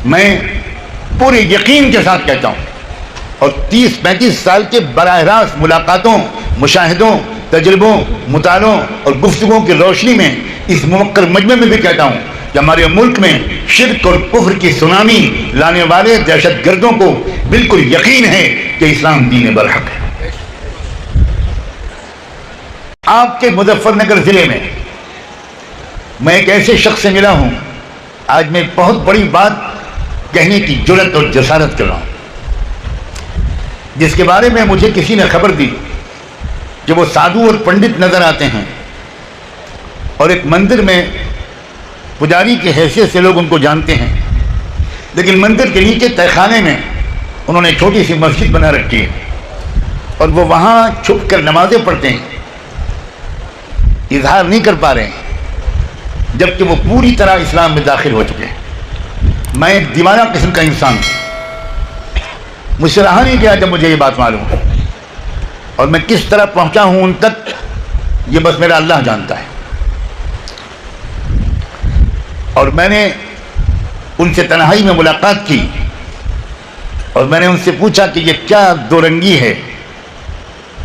میں پورے یقین کے ساتھ کہتا ہوں، اور 30-35 سال کے براہ راست ملاقاتوں، مشاہدوں، تجربوں، مطالعوں اور گفتگو کی روشنی میں اس موقر مجمع میں بھی کہتا ہوں کہ ہمارے ملک میں شرک اور کفر کی سونامی لانے والے دہشت گردوں کو بالکل یقین ہے کہ اسلام دین برحق ہے۔ آپ کے مظفر نگر ضلع میں ایک ایسے شخص سے ملا ہوں، آج میں بہت بڑی بات کہنے کی جرأت اور جسارت کر رہا ہوں، جس کے بارے میں مجھے کسی نے خبر دی کہ وہ سادھو اور پنڈت نظر آتے ہیں، اور ایک مندر میں پجاری کی حیثیت سے لوگ ان کو جانتے ہیں، لیکن مندر کے نیچے تہہ خانے میں انہوں نے چھوٹی سی مسجد بنا رکھی ہے، اور وہ وہاں چھپ کر نمازیں پڑھتے ہیں، اظہار نہیں کر پا رہے ہیں، جبکہ وہ پوری طرح اسلام میں داخل ہو چکے ہیں۔ میں ایک دیوانہ قسم کا انسان ہوں، مجھ سے رہا نہیں گیا جب مجھے یہ بات معلوم ہے، اور میں کس طرح پہنچا ہوں ان تک یہ بس میرا اللہ جانتا ہے۔ اور میں نے ان سے تنہائی میں ملاقات کی، اور میں نے ان سے پوچھا کہ یہ کیا دو رنگی ہے،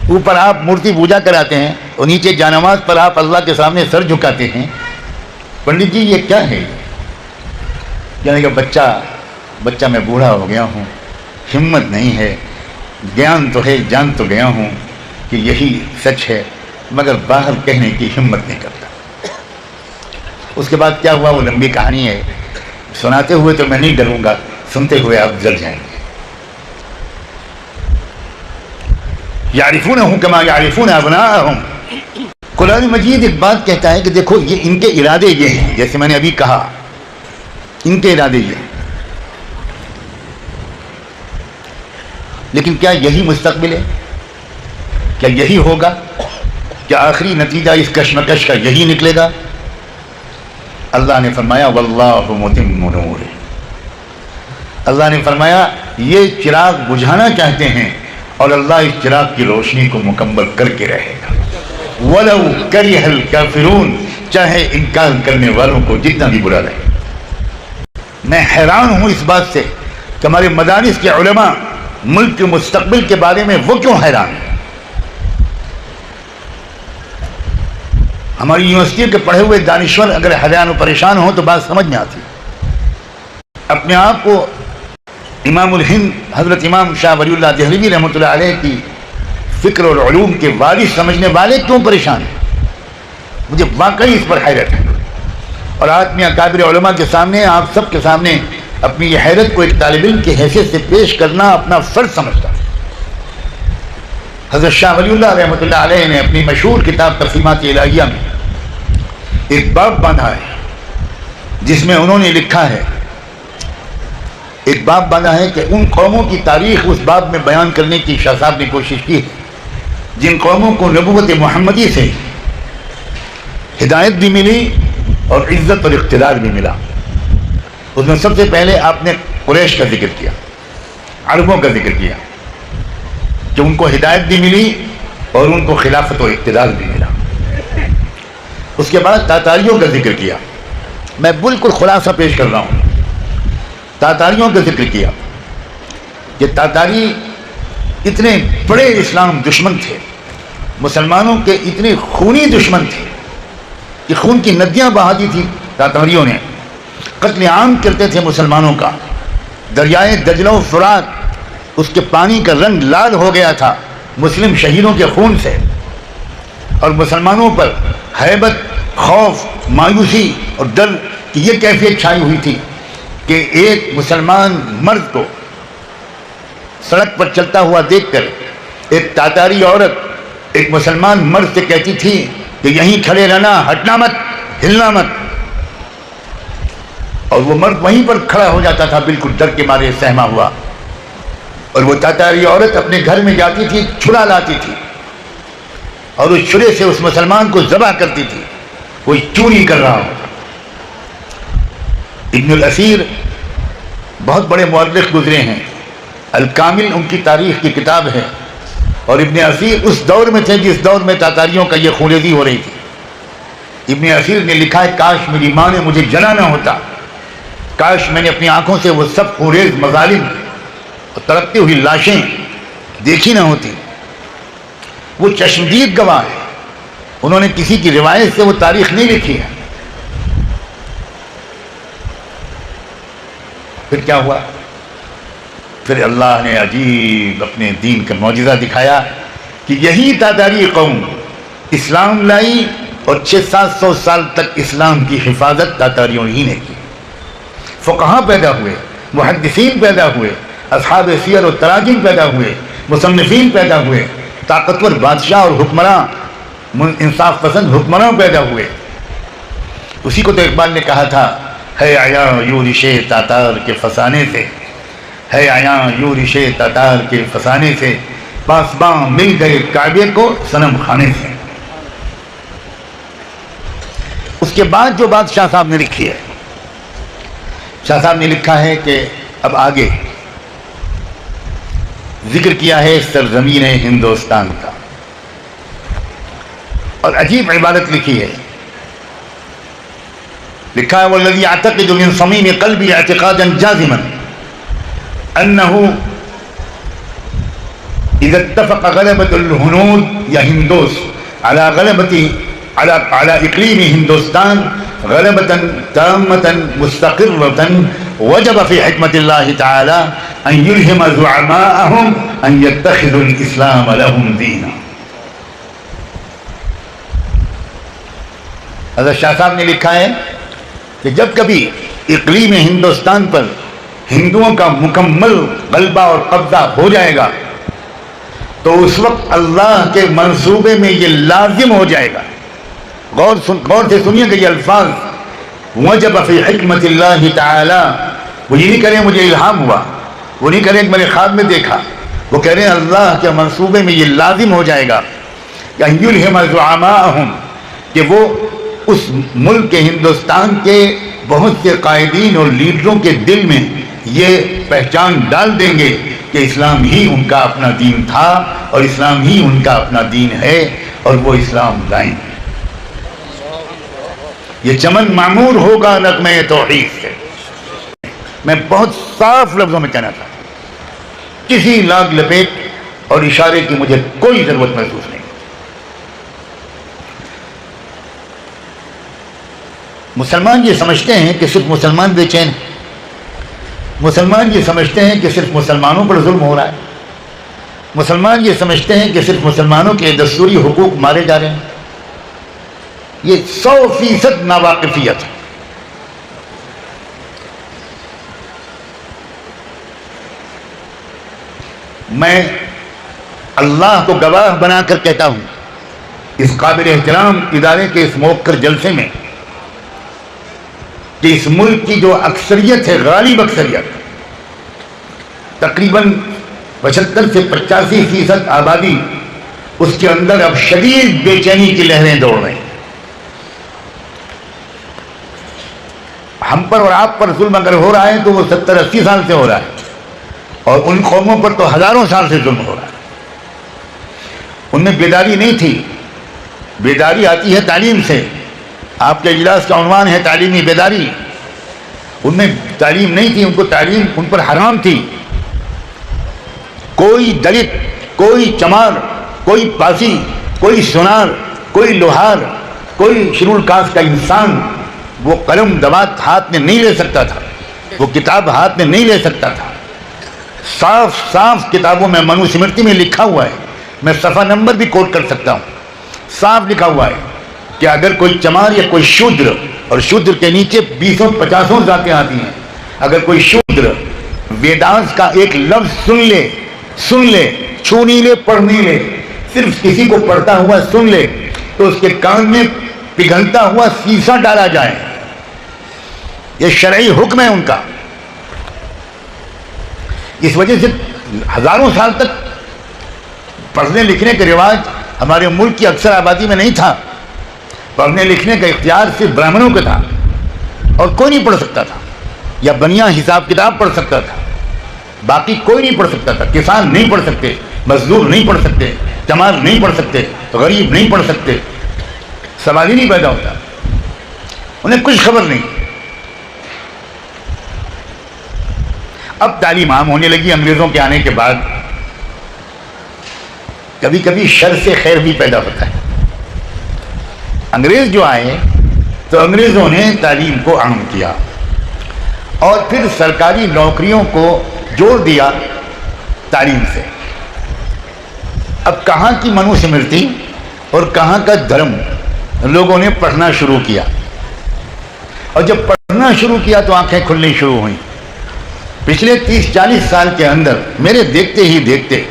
اوپر آپ مورتی پوجا کراتے ہیں اور نیچے جانماز پر آپ اللہ کے سامنے سر جھکاتے ہیں، پنڈت جی یہ کیا ہے؟ یعنی کہ بچہ میں بوڑھا ہو گیا ہوں، ہمت نہیں ہے، گیان تو ہے، جان تو گیا ہوں کہ یہی سچ ہے، مگر باہر کہنے کی ہمت نہیں کرتا۔ اس کے بعد کیا ہوا وہ لمبی کہانی ہے، سناتے ہوئے تو میں نہیں ڈروں گا، سنتے ہوئے آپ جل جائیں گے۔ یعرفونہ کما یعرفون ابناءہم، قرآن مجید ایک بات کہتا ہے کہ دیکھو یہ ان کے ارادے یہ ہیں، جیسے میں نے ابھی کہا ان کے ارادے یہ ہیں، لیکن کیا یہی مستقبل ہے؟ کیا یہی ہوگا؟ کیا آخری نتیجہ اس کشمکش کا یہی نکلے گا؟ اللہ نے فرمایا واللہ متم نورہ، اللہ نے فرمایا یہ چراغ بجھانا چاہتے ہیں اور اللہ اس چراغ کی روشنی کو مکمل کر کے رہے گا، وَلَوْ كَرِهَ الْكَافِرُونَ، چاہے انکار کرنے والوں کو جتنا بھی برا لگے۔ میں حیران ہوں اس بات سے کہ ہمارے مدارس کے علماء ملک کے مستقبل کے بارے میں وہ کیوں حیران ہیں؟ ہماری یونیورسٹی کے پڑھے ہوئے دانشور اگر حیران و پریشان ہوں تو بات سمجھ میں آتی۔ اپنے آپ کو امام الہند حضرت امام شاہ ولی اللہ دہلوی رحمۃ اللہ علیہ کی فکر اور علوم کے وارث سمجھنے والے کیوں پریشان ہیں؟ مجھے واقعی اس پر حیرت ہے، اور آج میں اکابر علماء کے سامنے، آپ سب کے سامنے اپنی یہ حیرت کو ایک طالب علم کی حیثیت سے پیش کرنا اپنا فرض سمجھتا ہوں۔ حضرت شاہ ولی اللہ رحمۃ اللہ علیہ نے اپنی مشہور کتاب تقسیمات الہیہ میں ایک باب باندھا ہے، جس میں انہوں نے لکھا ہے، ایک باب باندھا ہے کہ ان قوموں کی تاریخ اس باب میں بیان کرنے کی شاہ صاحب نے کوشش کی ہے جن قوموں کو نبوت محمدی سے ہدایت بھی ملی اور عزت اور اقتدار بھی ملا۔ اس میں سب سے پہلے آپ نے قریش کا ذکر کیا، عربوں کا ذکر کیا کہ ان کو ہدایت بھی ملی اور ان کو خلافت و اقتدار بھی ملا۔ اس کے بعد تاتاریوں کا ذکر کیا، میں بالکل خلاصہ پیش کر رہا ہوں۔ تاتاریوں کا ذکر کیا کہ تاتاری اتنے بڑے اسلام دشمن تھے، مسلمانوں کے اتنے خونی دشمن تھے کہ خون کی ندیاں بہا دی تھی تاتاریوں نے، قتل عام کرتے تھے مسلمانوں کا۔ دریائے دجلہ و فرات اس کے پانی کا رنگ لال ہو گیا تھا مسلم شہیدوں کے خون سے، اور مسلمانوں پر ہیبت، خوف، مایوسی اور ڈر کی یہ کیفیت چھائی ہوئی تھی کہ ایک مسلمان مرد کو سڑک پر چلتا ہوا دیکھ کر ایک تاتاری عورت ایک مسلمان مرد سے کہتی تھی کہ یہیں کھڑے رہنا، ہٹنا مت، ہلنا مت، اور وہ مرد وہیں پر کھڑا ہو جاتا تھا بالکل ڈر کے مارے سہما ہوا، اور وہ تاتاری عورت اپنے گھر میں جاتی تھی، چھرا لاتی تھی اور اس چھرے سے اس مسلمان کو ذبح کرتی تھی، کوئی چوری کر رہا ہو۔ ابن الاسیر بہت بڑے مورخ گزرے ہیں، الکامل ان کی تاریخ کی کتاب ہے، اور ابن اسیر اس دور میں تھے جس دور میں تاتاریوں کا یہ خونریزی ہو رہی تھی۔ ابن اسیر نے لکھا ہے کاش میری ماں نے مجھے جنا نہ ہوتا، کاش میں نے اپنی آنکھوں سے وہ سب خوریز مظالم اور تڑپتی ہوئی لاشیں دیکھی نہ ہوتی۔ وہ چشمدید گواہ ہے، انہوں نے کسی کی روایت سے وہ تاریخ نہیں لکھی ہے۔ پھر کیا ہوا؟ پھر اللہ نے عجیب اپنے دین کا معجزہ دکھایا کہ یہی تاتاری قوم اسلام لائی اور 600-700 سال تک اسلام کی حفاظت تاتاریوں ہی نے کی۔ فقہاء پیدا ہوئے، محدثین پیدا ہوئے، اصحاب سیر و تراجم پیدا ہوئے، مصنفین پیدا ہوئے، طاقتور بادشاہ اور حکمراں، انصاف پسند حکمراں پیدا ہوئے۔ اسی کو تو اقبال نے کہا تھا، ہے عیاں یورش تاتار کے فسانے سے، ہے عیاں یورش تاتار کے فسانے سے، پاسباں مل گئے کعبے کو صنم خانے سے۔ اس کے بعد جو بات شاہ صاحب نے لکھی ہے، شاہ صاحب نے لکھا ہے کہ اب آگے ذکر کیا ہے سرزمین ہندوستان کا، اور عجیب عبارت لکھی ہے، لکھا ہے والذی اعتقد من صمیم قلبی اعتقادا جازما انه اذا اتفق غلبة الهنود یا ہندوس على غلبة على اقلیم ہندوستان غلبة تامة مستقرة وجب في حکمت اللہ تعالی ان يلهم زعماءهم ان يتخذوا الاسلام لهم دینا۔ حضرت شاہ صاحب نے لکھا ہے کہ جب کبھی اقلیم ہندوستان پر ہندوؤں کا مکمل غلبہ اور قبضہ ہو جائے گا تو اس وقت اللہ کے منصوبے میں یہ لازم ہو جائے گا۔ غور سے سنیے کہ یہ الفاظ وجب فی حکمت اللہ تعالی، وہ یہ نہیں کریں مجھے الہام ہوا، وہ نہیں کریں کہ میں نے خواب میں دیکھا، وہ کہہ رہے ہیں اللہ کے منصوبے میں یہ لازم ہو جائے گا کہ ان یلہم زعماءہم، کہ وہ اس ملک کے ہندوستان کے بہت سے قائدین اور لیڈروں کے دل میں یہ پہچان ڈال دیں گے کہ اسلام ہی ان کا اپنا دین تھا اور اسلام ہی ان کا اپنا دین ہے، اور وہ اسلام لائیں گے۔ یہ چمن معمور ہوگا نغمہ توحید سے۔ میں بہت صاف لفظوں میں کہنا چاہتا ہوں، کسی لاگ لپیٹ اور اشارے کی مجھے کوئی ضرورت محسوس نہیں۔ مسلمان یہ سمجھتے ہیں کہ صرف مسلمان بے چین ہیں، مسلمان یہ سمجھتے ہیں کہ صرف مسلمانوں پر ظلم ہو رہا ہے، مسلمان یہ سمجھتے ہیں کہ صرف مسلمانوں کے دستوری حقوق مارے جا رہے ہیں۔ یہ 100% ناواقفیت ہے۔ میں اللہ کو گواہ بنا کر کہتا ہوں اس قابل احترام ادارے کے اس موقر جلسے میں کہ اس ملک کی جو اکثریت ہے، غالب اکثریت، تقریباً 75 سے 85% آبادی، اس کے اندر اب شدید بے چینی کی لہریں دوڑ رہی ہیں۔ ہم پر اور آپ پر ظلم اگر ہو رہا ہے تو وہ 70-80 سال سے ہو رہا ہے، اور ان قوموں پر تو ہزاروں سال سے ظلم ہو رہا ہے۔ ان میں بیداری نہیں تھی، بیداری آتی ہے تعلیم سے۔ آپ کے اجلاس کا عنوان ہے تعلیمی بیداری۔ ان میں تعلیم نہیں تھی، ان کو تعلیم ان پر حرام تھی۔ کوئی دلت، کوئی چمار، کوئی پاسی، کوئی سونار، کوئی لوہار، کوئی شرول کاسٹ کا انسان وہ قلم دوات ہاتھ میں نہیں لے سکتا تھا، وہ کتاب ہاتھ میں نہیں لے سکتا تھا۔ صاف صاف کتابوں میں منو سمرتی میں لکھا ہوا ہے، میں صفحہ نمبر بھی کوٹ کر سکتا ہوں، صاف لکھا ہوا ہے کہ اگر کوئی چمار یا کوئی شودر، اور شودر کے نیچے 20-50 ذاتیں آتی ہیں، اگر کوئی شودر ویدانت کا ایک لفظ سن لے، چھو نہیں لے، پڑھ نہیں لے، صرف کسی کو پڑھتا ہوا سن لے تو اس کے کان میں پگھلتا ہوا سیسا ڈالا جائے۔ یہ شرعی حکم ہے ان کا۔ اس وجہ سے ہزاروں سال تک پڑھنے لکھنے کا رواج ہمارے ملک کی اکثر آبادی میں نہیں تھا۔ پڑھنے لکھنے کا اختیار صرف برہمنوں کا تھا، اور کوئی نہیں پڑھ سکتا تھا، یا بنیا حساب کتاب پڑھ سکتا تھا، باقی کوئی نہیں پڑھ سکتا تھا۔ کسان نہیں پڑھ سکتے، مزدور نہیں پڑھ سکتے، چمار نہیں پڑھ سکتے، غریب نہیں پڑھ سکتے، سوال ہی نہیں پیدا ہوتا، انہیں کچھ خبر نہیں۔ اب تعلیم عام ہونے لگی انگریزوں کے آنے کے بعد. کبھی کبھی شر سے خیر بھی پیدا ہوتا ہے. انگریز جو آئے تو انگریزوں نے تعلیم کو عام کیا اور پھر سرکاری نوکریوں کو جوڑ دیا تعلیم سے. اب کہاں کی منوسمرتی اور کہاں کا دھرم لوگوں نے پڑھنا شروع کیا, اور جب پڑھنا شروع کیا تو آنکھیں کھلنی شروع ہوئیں. پچھلے 30-40 سال کے اندر میرے دیکھتے ہی دیکھتے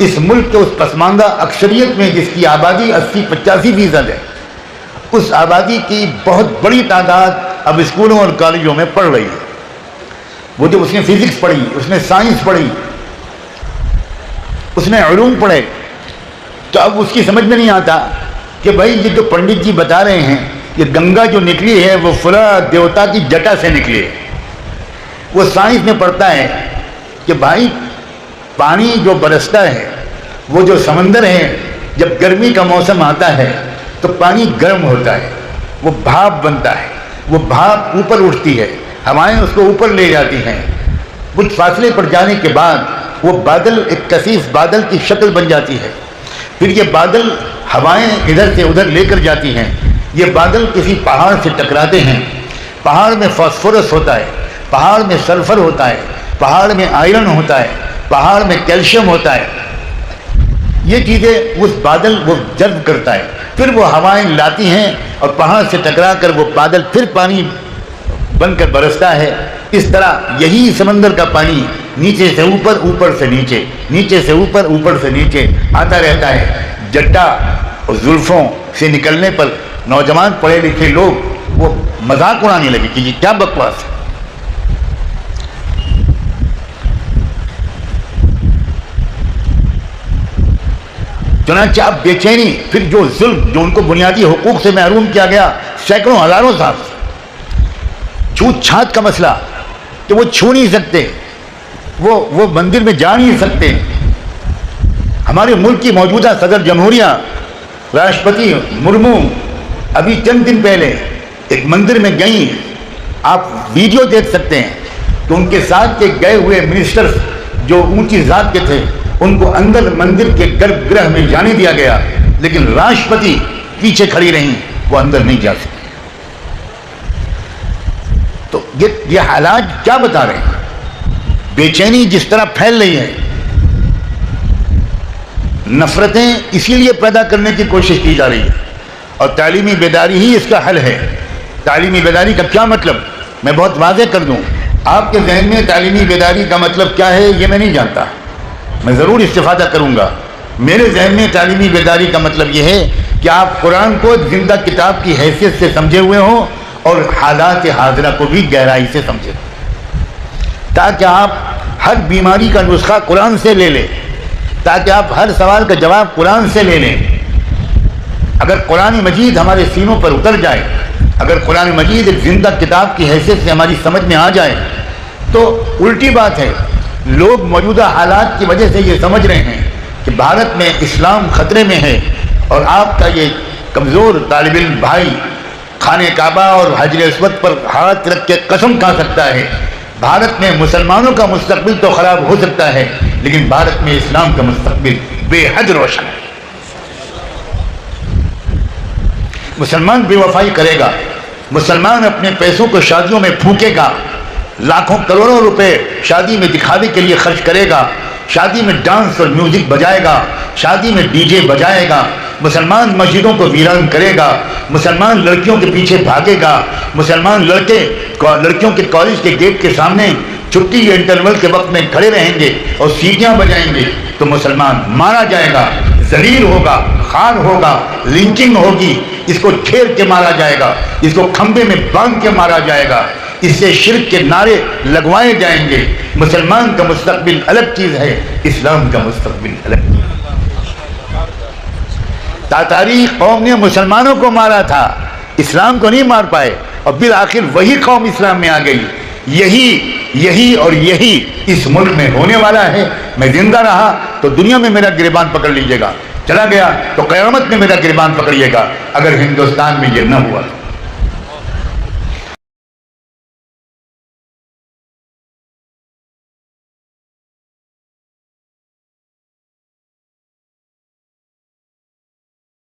اس ملک کے اس پسماندہ اکثریت میں جس کی آبادی 80-85% ہے, اس آبادی کی بہت بڑی تعداد اب اسکولوں اور کالجوں میں پڑھ رہی ہے. وہ جو اس نے فزکس پڑھی, اس نے سائنس پڑھی, اس نے علوم پڑھے, تو اب اس کی سمجھ میں نہیں آتا کہ بھائی یہ جو پنڈت جی بتا رہے ہیں کہ گنگا جو نکلی ہے وہ فلاں دیوتا کی جٹا سے نکلی ہے. وہ سائنس میں پڑھتا ہے کہ بھائی پانی جو برستا ہے, وہ جو سمندر ہے, جب گرمی کا موسم آتا ہے تو پانی گرم ہوتا ہے, وہ بھاپ بنتا ہے, وہ بھاپ اوپر اٹھتی ہے, ہوائیں اس کو اوپر لے جاتی ہیں, کچھ فاصلے پر جانے کے بعد وہ بادل ایک کثیف بادل کی شکل بن جاتی ہے. پھر یہ بادل ہوائیں ادھر سے ادھر لے کر جاتی ہیں, یہ بادل کسی پہاڑ سے ٹکراتے ہیں, پہاڑ میں فاسفورس ہوتا ہے, پہاڑ میں سلفر ہوتا ہے, پہاڑ میں آئرن ہوتا ہے, پہاڑ میں کیلشیم ہوتا ہے. یہ چیزیں اس بادل وہ جذب کرتا ہے, پھر وہ ہوائیں لاتی ہیں اور پہاڑ سے ٹکرا کر وہ بادل پھر پانی بن کر برستا ہے. اس طرح یہی سمندر کا پانی نیچے سے اوپر, اوپر سے نیچے, نیچے سے اوپر, اوپر سے نیچے آتا رہتا ہے. جٹا اور زلفوں سے نکلنے پر نوجوان پڑھے لکھے لوگ وہ مذاق اڑانے لگے کہ یہ کیا بکواس ہے. چنانچہ اب بے چینی, پھر جو ظلم جو ان کو بنیادی حقوق سے محروم کیا گیا سینکڑوں ہزاروں سال سے, چھوت چھات کا مسئلہ کہ وہ چھو نہیں سکتے, وہ مندر میں جا نہیں سکتے. ہمارے ملک کی موجودہ صدر جمہوریہ راشٹرپتی مرمو ابھی چند دن پہلے ایک مندر میں گئیں. آپ ویڈیو دیکھ سکتے ہیں کہ ان کے ساتھ کے گئے ہوئے منسٹر جو اونچی ذات کے تھے ان کو اندر مندر کے گربھ گرہ میں جانے دیا گیا, لیکن راشٹرپتی پیچھے کھڑی رہیں, وہ اندر نہیں جا سکتے. تو یہ حالات کیا بتا رہے ہیں؟ بے چینی جس طرح پھیل رہی ہے, نفرتیں اسی لیے پیدا کرنے کی کوشش کی جا رہی ہے, اور تعلیمی بیداری ہی اس کا حل ہے. تعلیمی بیداری کا کیا مطلب میں بہت واضح کر دوں. آپ کے ذہن میں تعلیمی بیداری کا مطلب کیا ہے یہ میں نہیں جانتا, میں ضرور استفادہ کروں گا. میرے ذہن میں تعلیمی بیداری کا مطلب یہ ہے کہ آپ قرآن کو زندہ کتاب کی حیثیت سے سمجھے ہوئے ہوں اور حالات حاضرہ کو بھی گہرائی سے سمجھیں, تاکہ آپ ہر بیماری کا نسخہ قرآن سے لے لیں, تاکہ آپ ہر سوال کا جواب قرآن سے لے لیں. اگر قرآن مجید ہمارے سینوں پر اتر جائے, اگر قرآن مجید ایک زندہ کتاب کی حیثیت سے ہماری سمجھ میں آ جائے, تو الٹی بات ہے, لوگ موجودہ حالات کی وجہ سے یہ سمجھ رہے ہیں کہ بھارت میں اسلام خطرے میں ہے, اور آپ کا یہ کمزور طالب علم بھائی خانہ کعبہ اور حجر اسود پر ہاتھ رکھ کے قسم کھا سکتا ہے بھارت میں مسلمانوں کا مستقبل تو خراب ہو سکتا ہے لیکن بھارت میں اسلام کا مستقبل بے حد روشن ہے. مسلمان بے وفائی کرے گا, مسلمان اپنے پیسوں کو شادیوں میں پھونکے گا, لاکھوں کروڑوں روپے شادی میں دکھاوے کے لیے خرچ کرے گا, شادی میں ڈانس اور میوزک بجائے گا, شادی میں ڈی جے بجائے گا, مسلمان مسجدوں کو ویران کرے گا, مسلمان لڑکیوں کے پیچھے بھاگے گا, مسلمان لڑکیوں کے کالج کے گیٹ کے سامنے چھٹی یا انٹرول کے وقت میں کھڑے رہیں گے اور سیٹیاں بجائیں گے, تو مسلمان مارا جائے گا, ذلیل ہوگا, خار ہوگا, لنچنگ ہوگی, اس کو کھیر کے مارا جائے گا, اس کو کھمبے میں باندھ کے مارا جائے گا, اس سے شرک کے نعرے لگوائے جائیں گے. مسلمان کا مستقبل الگ چیز ہے, اسلام کا مستقبل الگ چیز ہے. تاتاری قوم نے مسلمانوں کو مارا تھا, اسلام کو نہیں مار پائے, اور بالآخر وہی قوم اسلام میں آ گئی. یہی اور یہی اس ملک میں ہونے والا ہے. میں زندہ رہا تو دنیا میں میرا گریبان پکڑ لیجیے گا, چلا گیا تو قیامت میں میرا گریبان پکڑیے گا, اگر ہندوستان میں یہ نہ ہوا.